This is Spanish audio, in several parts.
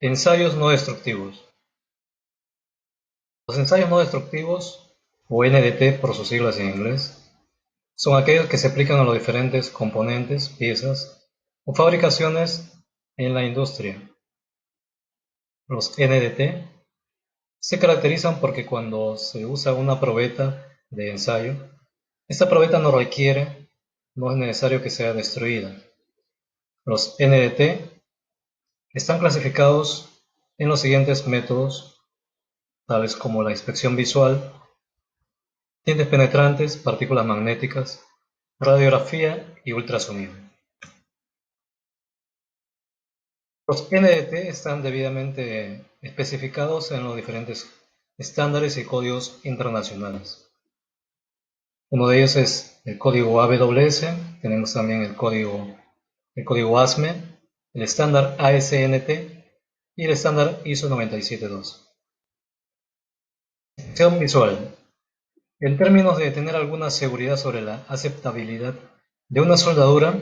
Ensayos no destructivos. Los ensayos no destructivos, o NDT por sus siglas en inglés, son aquellos que se aplican a los diferentes componentes, piezas o fabricaciones en la industria. Los NDT se caracterizan porque cuando se usa una probeta de ensayo, esta probeta no es necesario que sea destruida. Los NDT están clasificados en los siguientes métodos, tales como la inspección visual, tintes penetrantes, partículas magnéticas, radiografía y ultrasonido. Los NDT están debidamente especificados en los diferentes estándares y códigos internacionales. Uno de ellos es el código AWS, tenemos también el código ASME, el estándar ASNT y el estándar ISO 972. Inspección visual. En términos de tener alguna seguridad sobre la aceptabilidad de una soldadura,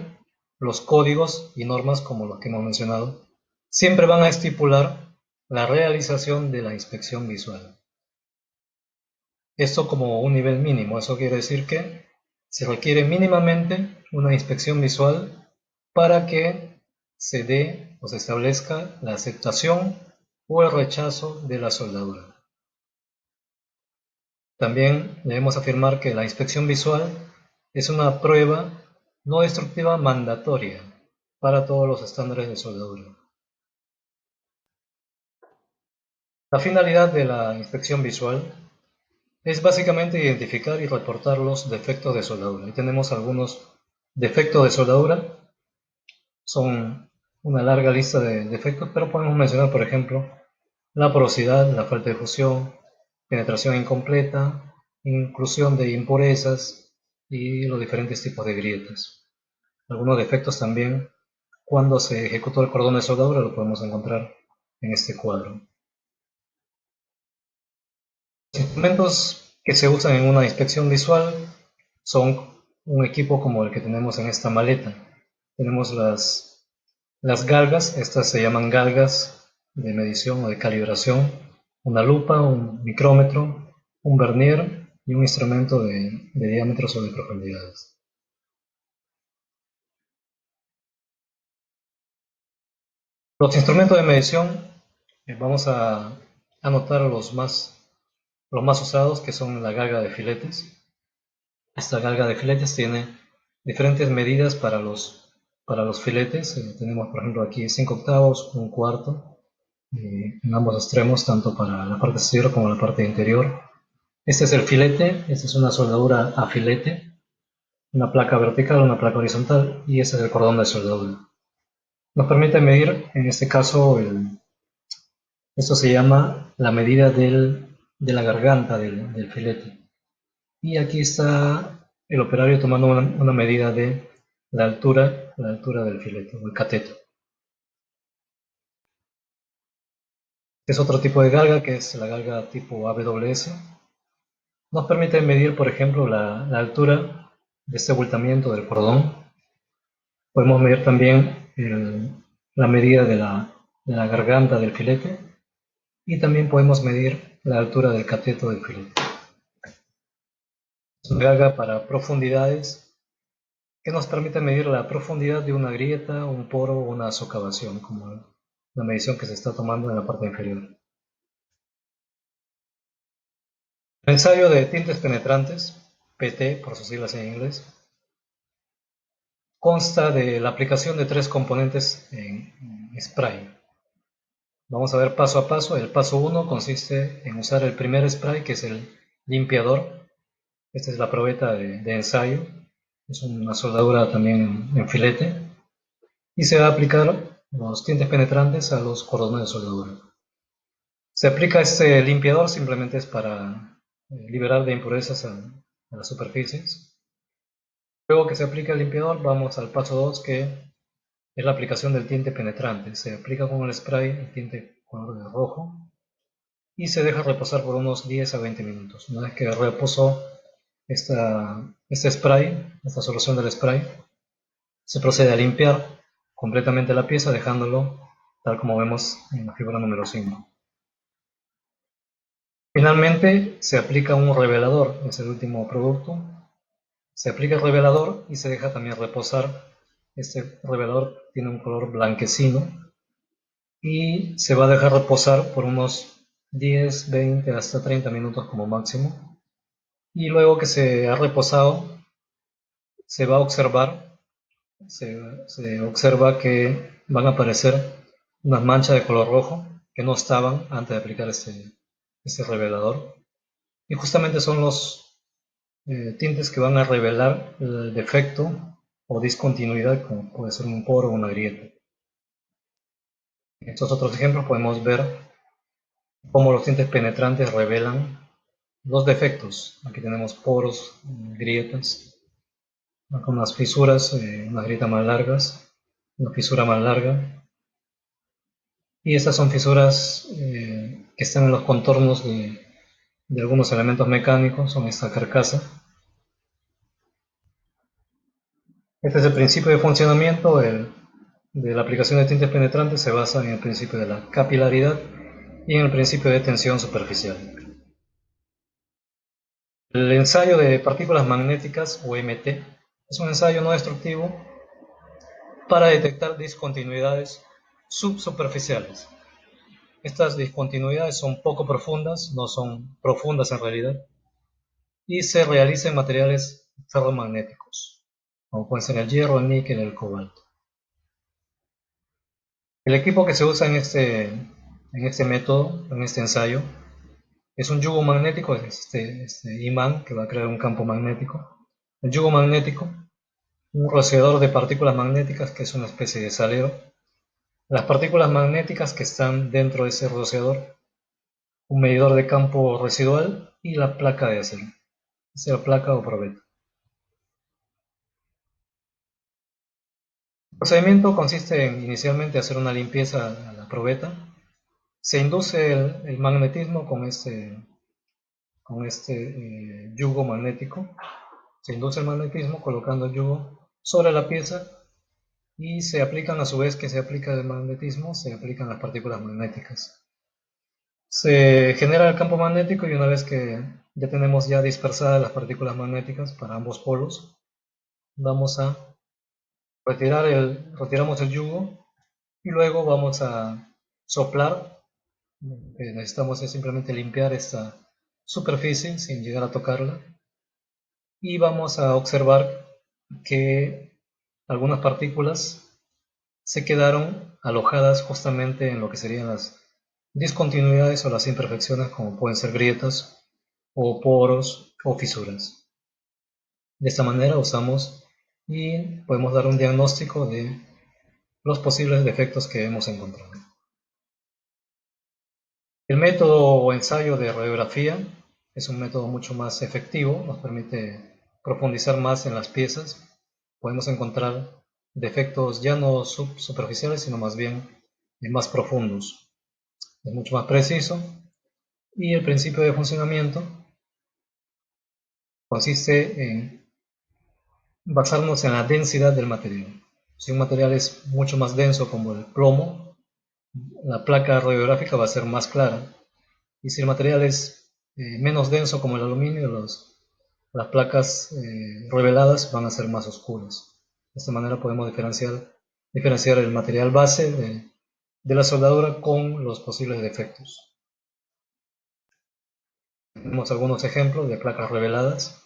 los códigos y normas, como los que hemos mencionado, siempre van a estipular la realización de la inspección visual. Esto como un nivel mínimo, eso quiere decir que se requiere mínimamente una inspección visual para que se dé o se establezca la aceptación o el rechazo de la soldadura. También debemos afirmar que la inspección visual es una prueba no destructiva mandatoria para todos los estándares de soldadura. La finalidad de la inspección visual es básicamente identificar y reportar los defectos de soldadura. Ahí tenemos algunos defectos de soldadura, son una larga lista de defectos, pero podemos mencionar, por ejemplo, la porosidad, la falta de fusión, penetración incompleta, inclusión de impurezas y los diferentes tipos de grietas. Algunos defectos también, cuando se ejecutó el cordón de soldadura, lo podemos encontrar en este cuadro. Los instrumentos que se usan en una inspección visual son un equipo como el que tenemos en esta maleta. Tenemos las galgas, estas se llaman galgas de medición o de calibración, una lupa, un micrómetro, un vernier y un instrumento de diámetros o de profundidades. Los instrumentos de medición, vamos a anotar los más usados, que son la galga de filetes. Esta galga de filetes tiene diferentes medidas para los filetes. Tenemos, por ejemplo, aquí 5 octavos, un cuarto, en ambos extremos, tanto para la parte exterior como la parte interior. Este es el filete, esta es una soldadura a filete, una placa vertical, una placa horizontal, y este es el cordón de soldadura. Nos permite medir, en este caso, esto se llama la medida de la garganta del filete. Y aquí está el operario tomando una medida de la altura del filete, o el cateto. Es otro tipo de galga, que es la galga tipo AWS. Nos permite medir, por ejemplo, la altura de este abultamiento del cordón. Podemos medir también la medida de la garganta del filete y también podemos medir la altura del cateto del filete. Es una galga para profundidades que nos permite medir la profundidad de una grieta, un poro o una socavación, como la medición que se está tomando en la parte inferior. El ensayo de tintes penetrantes, PT por sus siglas en inglés, consta de la aplicación de 3 componentes en spray. Vamos a ver paso a paso. El paso 1 consiste en usar el primer spray, que es el limpiador. Esta es la probeta de ensayo. Es una soldadura también en filete. Y se va a aplicar los tintes penetrantes a los cordones de soldadura. Se aplica este limpiador, simplemente es para liberar de impurezas a las superficies. Luego que se aplica el limpiador, vamos al paso 2, que es la aplicación del tinte penetrante. Se aplica con el spray el tinte color de rojo y se deja reposar por unos 10 a 20 minutos. Una vez que reposó este spray, esta solución del spray, se procede a limpiar completamente la pieza, dejándolo tal como vemos en la figura número 5. Finalmente, se aplica un revelador, es el último producto. Se aplica el revelador y se deja también reposar. Este revelador tiene un color blanquecino y se va a dejar reposar por unos 10, 20 hasta 30 minutos como máximo. Y luego que se ha reposado, se va a observar, se observa que van a aparecer unas manchas de color rojo que no estaban antes de aplicar este revelador. Y justamente son los tintes que van a revelar el defecto o discontinuidad, como puede ser un poro o una grieta. En estos otros ejemplos podemos ver cómo los tintes penetrantes revelan los defectos. Aquí tenemos poros, grietas, con unas fisuras, unas grietas más largas, una fisura más larga. Y estas son fisuras que están en los contornos de algunos elementos mecánicos, son esta carcasa. Este es el principio de funcionamiento de la aplicación de tintes penetrantes. Se basa en el principio de la capilaridad y en el principio de tensión superficial. El ensayo de partículas magnéticas o MT es un ensayo no destructivo para detectar discontinuidades subsuperficiales. Estas discontinuidades son poco profundas, no son profundas en realidad, y se realiza en materiales ferromagnéticos, como pueden ser el hierro, el níquel, el cobalto. El equipo que se usa en este método, en este ensayo, es un yugo magnético, este imán que va a crear un campo magnético. El yugo magnético, un rociador de partículas magnéticas que es una especie de salero. Las partículas magnéticas que están dentro de ese rociador, un medidor de campo residual y la placa de acero, sea placa o probeta. El procedimiento consiste en inicialmente hacer una limpieza a la probeta. Se induce el magnetismo con este yugo magnético. Se induce el magnetismo colocando el yugo sobre la pieza y se aplican, a su vez que se aplica el magnetismo, se aplican las partículas magnéticas. Se genera el campo magnético y una vez que ya tenemos ya dispersadas las partículas magnéticas para ambos polos, vamos a retiramos el yugo y luego vamos a soplar. Lo que necesitamos es simplemente limpiar esta superficie sin llegar a tocarla y vamos a observar que algunas partículas se quedaron alojadas justamente en lo que serían las discontinuidades o las imperfecciones, como pueden ser grietas o poros o fisuras. De esta manera usamos y podemos dar un diagnóstico de los posibles defectos que hemos encontrado. El método o ensayo de radiografía es un método mucho más efectivo, nos permite profundizar más en las piezas. Podemos encontrar defectos ya no superficiales, sino más bien más profundos. Es mucho más preciso y el principio de funcionamiento consiste en basarnos en la densidad del material. Si un material es mucho más denso como el plomo, la placa radiográfica va a ser más clara. Y si el material es menos denso como el aluminio, las placas reveladas van a ser más oscuras. De esta manera podemos diferenciar el material base de la soldadura con los posibles defectos. Tenemos algunos ejemplos de placas reveladas.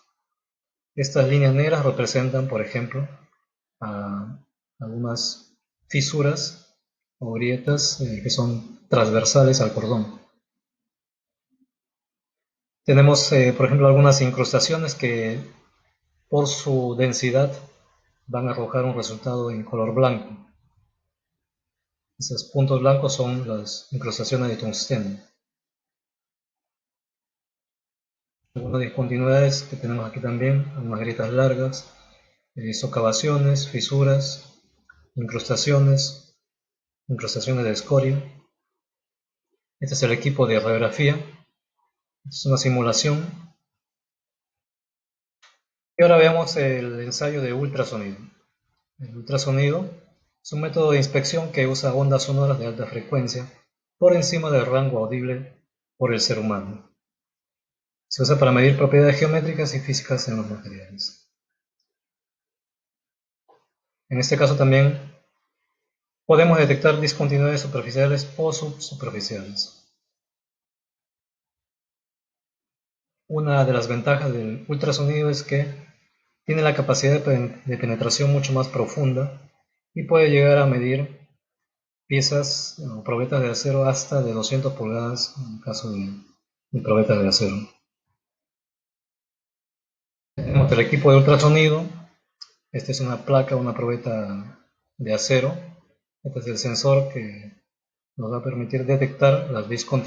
Estas líneas negras representan, por ejemplo, algunas fisuras o grietas que son transversales al cordón. Tenemos, por ejemplo, algunas incrustaciones que por su densidad van a arrojar un resultado en color blanco. Esos puntos blancos son las incrustaciones de tungsteno. Algunas discontinuidades que tenemos aquí también, algunas grietas largas, socavaciones, fisuras, incrustaciones, incrustaciones de escoria. Este es el equipo de radiografía. Es una simulación. Y ahora veamos el ensayo de ultrasonido. El ultrasonido Es un método de inspección que usa ondas sonoras de alta frecuencia por encima del rango audible por el ser humano. Se usa para medir propiedades geométricas y físicas en los materiales. En este caso también podemos detectar discontinuidades superficiales o subsuperficiales. Una de las ventajas del ultrasonido es que tiene la capacidad de penetración mucho más profunda y puede llegar a medir piezas o probetas de acero hasta de 200 pulgadas en el caso de probetas de acero. Tenemos el equipo de ultrasonido. Esta es una placa, una probeta de acero. Este es el sensor que nos va a permitir detectar las discontinuidades